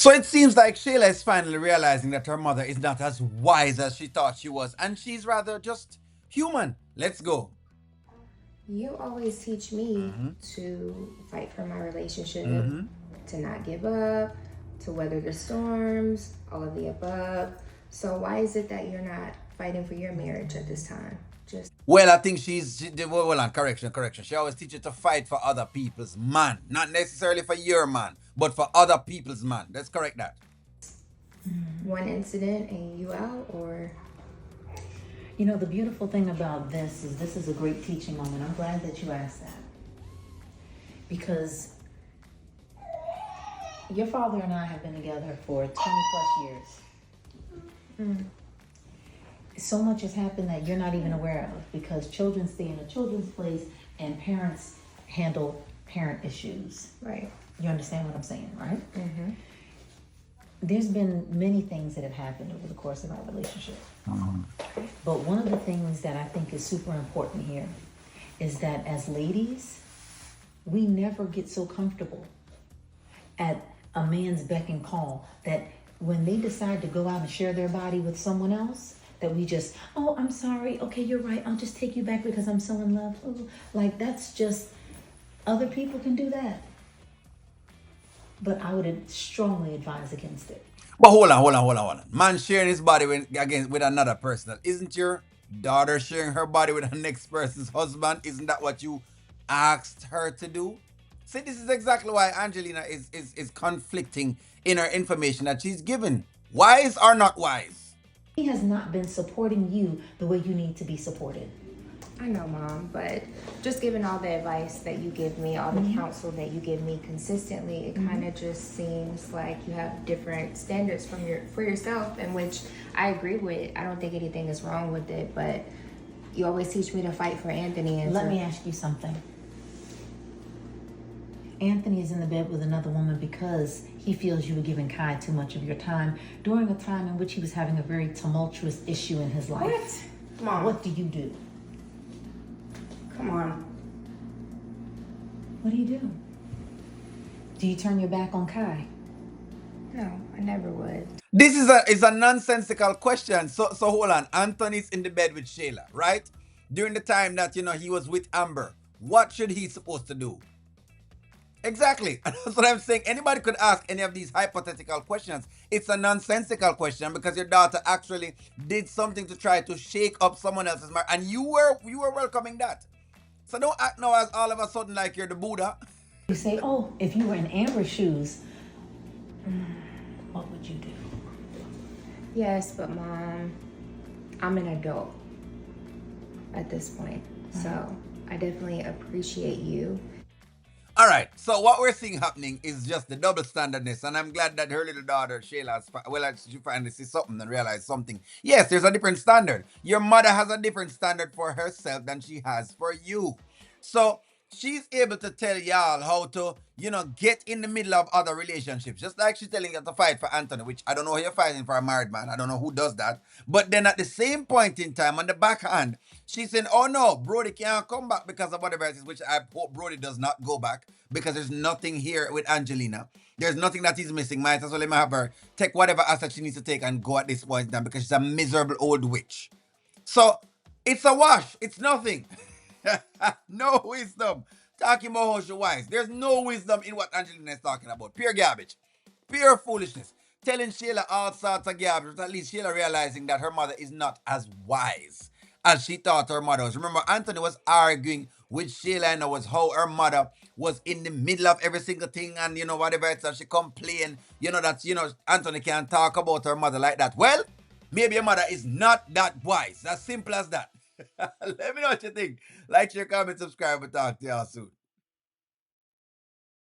So it seems like Shayla is finally realizing that her mother is not as wise as she thought she was, and she's rather just human. Let's go. You always teach me Mm-hmm. to fight for my relationship, Mm-hmm. to not give up, to weather the storms, all of the above. So why is it that you're not fighting for your marriage at this time? Just Well, I think well, hold on, correction. She always teaches to fight for other people's man, not necessarily for your man, but for other people's man. Let's correct that. one incident and you out, or You know, the beautiful thing about this is a great teaching moment. I'm glad that you asked that. Because your father and I have been together for 20 plus years. So much has happened that you're not even aware of because children stay in a children's place and parents handle parent issues. right? You understand what I'm saying, right? Mm-hmm. There's been many things that have happened over the course of our relationship. But one of the things that I think is super important here is that as ladies, we never get so comfortable at a man's beck and call that when they decide to go out and share their body with someone else, that we just, oh, I'm sorry, okay, you're right, I'll just take you back because I'm so in love. Ooh. Like, that's just, other people can do that. But I would strongly advise against it. But hold on. Man sharing his body with another person. Isn't your daughter sharing her body with the next person's husband? Isn't that what you asked her to do? See, this is exactly why Angelina is conflicting in her information that she's given. Wise or not wise? He has not been supporting you the way you need to be supported. I know, Mom, but just given all the advice that you give me, all the counsel that you give me consistently, it kind of just seems like you have different standards for yourself, in which I agree with. I don't think anything is wrong with it, but you always teach me to fight for Anthony. And Let me ask you something. Anthony is in the bed with another woman because he feels you were giving Kai too much of your time during a time in which he was having a very tumultuous issue in his life. What? Mom, What do you do? come on. What do you do? Do you turn your back on Kai? No, I never would. This is a nonsensical question. So hold on. Anthony's in the bed with Shayla, right? During the time that he was with Amber. What should he supposed to do? Exactly. That's what I'm saying. Anybody could ask any of these hypothetical questions. It's a nonsensical question because your daughter actually did something to try to shake up someone else's marriage, and you were welcoming that. So don't act now as all of a sudden like you're the Buddha. You say, oh, if you were in Amber's shoes, what would you do? Yes, but Mom, I'm an adult at this point. So I definitely appreciate you. All right. So what we're seeing happening is just the double standardness, and I'm glad that her little daughter Shayla, she finally sees something and realized something. Yes, there's a different standard. Your mother has a different standard for herself than she has for you. So she's able to tell y'all how to, get in the middle of other relationships. Just like she's telling you to fight for Anthony, which I don't know how you're fighting for a married man. I don't know who does that. But then at the same point in time, on the backhand, she's saying, oh no, Brodie can't come back because of whatever it is, which I hope Brodie does not go back because there's nothing here with Angelina. There's nothing that he's missing. Might as well let me have her take whatever asset she needs to take and go at this point in time because she's a miserable old witch. So it's a wash. It's nothing. No wisdom. Talking about how she wise. There's no wisdom in what Angelina is talking about. Pure garbage. Pure foolishness. Telling Shayla all sorts of garbage. At least Shayla realizing that her mother is not as wise as she thought her mother was. Remember, Anthony was arguing with Shayla and it was how her mother was in the middle of every single thing and whatever it's that she complained, that Anthony can't talk about her mother like that. Well, maybe your mother is not that wise. As simple as that. Let me know what you think. Like, share, comment, subscribe, and talk to y'all soon.